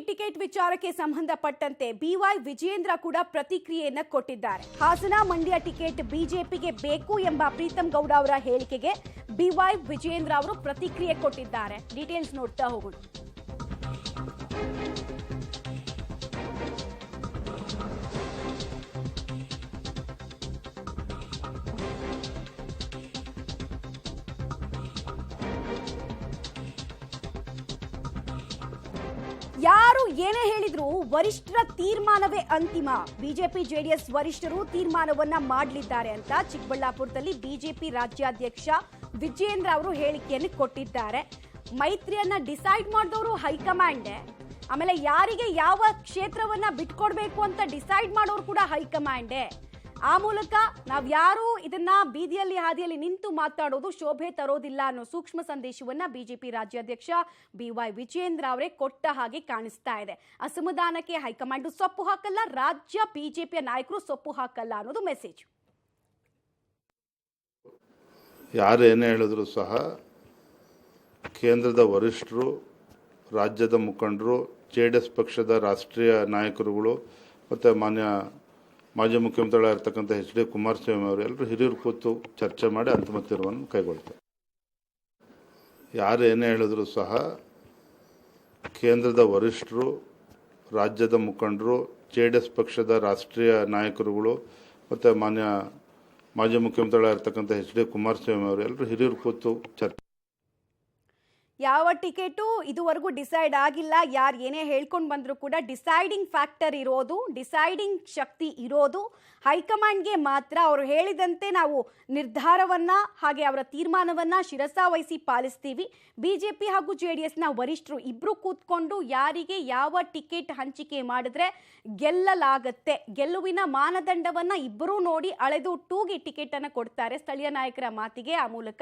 Ticket ವಿಚಾರಕ್ಕೆ ಸಂಬಂಧಪಟ್ಟಂತೆ B Y Vijayendra ಕೂಡ ಪ್ರತಿಕ್ರಿಯೆಯನ್ನ ಕೊಟ್ಟಿದ್ದಾರೆ. ಹಾಸನ ಮಂಡ್ಯ ಟಿಕೆಟ್ ಬಿಜೆಪಿಗೆ ಬೇಕು ಎಂಬ ಪ್ರೀತಂ ಗೌಡ ಅವರ ಹೇಳಿಕೆಗೆ ಬಿವೈ ವಿಜಯೇಂದ್ರ ಅವರು ಪ್ರತಿಕ್ರಿಯೆ ಕೊಟ್ಟಿದ್ದಾರೆ. ಡೀಟೇಲ್ಸ್ ನೋಡ್ತಾ ಹೋಗೋಣ. ಯಾರು ಏನೇ ಹೇಳಿದ್ರು ವರಿಷ್ಠರ ತೀರ್ಮಾನವೇ ಅಂತಿಮ. ಬಿಜೆಪಿ ಜೆಡಿಎಸ್ ವರಿಷ್ಠರು ತೀರ್ಮಾನವನ್ನ ಮಾಡಲಿದ್ದಾರೆ ಅಂತ ಚಿಕ್ಕಬಳ್ಳಾಪುರದಲ್ಲಿ ಬಿಜೆಪಿ ರಾಜ್ಯಾಧ್ಯಕ್ಷ ವಿಜಯೇಂದ್ರ ಅವರು ಹೇಳಿಕೆಯನ್ನು ಕೊಟ್ಟಿದ್ದಾರೆ. ಮೈತ್ರಿಯನ್ನ ಡಿಸೈಡ್ ಮಾಡಿದವರು ಹೈಕಮಾಂಡ್, ಆಮೇಲೆ ಯಾರಿಗೆ ಯಾವ ಕ್ಷೇತ್ರವನ್ನ ಬಿಟ್ಕೊಡ್ಬೇಕು ಅಂತ ಡಿಸೈಡ್ ಮಾಡೋರು ಕೂಡ ಹೈಕಮಾಂಡ್. ಆ ಮೂಲಕ ನಾವ್ಯಾರು ಇದನ್ನ ಬೀದಿಯಲ್ಲಿ ಹಾದಿಯಲ್ಲಿ ನಿಂತು ಮಾತಾಡೋದು ಶೋಭೆ ತರೋದಿಲ್ಲ ಅನ್ನೋ ಸೂಕ್ಷ್ಮ ಸಂದೇಶವನ್ನ ಬಿಜೆಪಿ ರಾಜ್ಯಾಧ್ಯಕ್ಷ ಬಿವೈ ವಿಜಯೇಂದ್ರ ಅವರೇ ಕೊಟ್ಟ ಹಾಗೆ ಕಾಣಿಸ್ತಾ ಇದೆ. ಅಸಮಾಧಾನಕ್ಕೆ ಹೈಕಮಾಂಡ್ ಸೊಪ್ಪು ಹಾಕಲ್ಲ, ರಾಜ್ಯ ಬಿಜೆಪಿಯ ನಾಯಕರು ಸೊಪ್ಪು ಹಾಕಲ್ಲ ಅನ್ನೋದು ಮೆಸೇಜ್. ಯಾರು ಏನೇ ಹೇಳಿದ್ರು ಸಹ ಕೇಂದ್ರದ ವರಿಷ್ಠರು, ರಾಜ್ಯದ ಮುಖಂಡರು, ಜೆಡಿಎಸ್ ಪಕ್ಷದ ರಾಷ್ಟ್ರೀಯ ನಾಯಕರುಗಳು ಮತ್ತು ಮಾಜಿ ಮುಖ್ಯಮಂತ್ರಿಗಳಾಗಿರ್ತಕ್ಕಂಥ ಎಚ್.ಡಿ. ಕುಮಾರಸ್ವಾಮಿ ಅವರು ಎಲ್ಲರೂ ಹಿರಿಯರು ಕೂತು ಚರ್ಚೆ ಮಾಡಿ ಅಂತಿಮ ತೀರ್ಮಾನ ಕೈಗೊಳ್ತಾರೆ. ಯಾರು ಏನೇ ಹೇಳಿದ್ರು ಸಹ ಕೇಂದ್ರದ ವರಿಷ್ಠರು, ರಾಜ್ಯದ ಮುಖಂಡರು, ಜೆಡಿಎಸ್ ಪಕ್ಷದ ರಾಷ್ಟ್ರೀಯ ನಾಯಕರುಗಳು ಮತ್ತು ಮಾಜಿ ಮುಖ್ಯಮಂತ್ರಿಗಳಾಗಿರ್ತಕ್ಕಂಥ ಎಚ್.ಡಿ. ಕುಮಾರಸ್ವಾಮಿ ಅವರು ಎಲ್ಲರೂ ಹಿರಿಯರು ಕೂತು ಚರ್ಚೆ. ಯಾವ ಟಿಕೆಟು ಇದುವರೆಗೂ ಡಿಸೈಡ್ ಆಗಿಲ್ಲ. ಯಾರು ಏನೇ ಹೇಳ್ಕೊಂಡು ಬಂದರೂ ಕೂಡ ಡಿಸೈಡಿಂಗ್ ಫ್ಯಾಕ್ಟರ್ ಇರೋದು, ಡಿಸೈಡಿಂಗ್ ಶಕ್ತಿ ಇರೋದು ಹೈಕಮಾಂಡ್ಗೆ ಮಾತ್ರ. ಅವರು ಹೇಳಿದಂತೆ ನಾವು ನಿರ್ಧಾರವನ್ನ ಹಾಗೆ ಅವರ ತೀರ್ಮಾನವನ್ನ ಶಿರಸಾವಹಿಸಿ ಪಾಲಿಸ್ತೀವಿ. ಬಿಜೆಪಿ ಹಾಗೂ ಜೆಡಿಎಸ್ನ ವರಿಷ್ಠರು ಇಬ್ರು ಕೂತ್ಕೊಂಡು ಯಾರಿಗೆ ಯಾವ ಟಿಕೆಟ್ ಹಂಚಿಕೆ ಮಾಡಿದ್ರೆ ಗೆಲ್ಲಲಾಗತ್ತೆ, ಗೆಲುವಿನ ಮಾನದಂಡವನ್ನ ಇಬ್ಬರೂ ನೋಡಿ ಅಳೆದು ತೂಗಿ ಟಿಕೆಟ್ ಅನ್ನು ಕೊಡ್ತಾರೆ. ಸ್ಥಳೀಯ ನಾಯಕರ ಮಾತಿಗೆ ಆ ಮೂಲಕ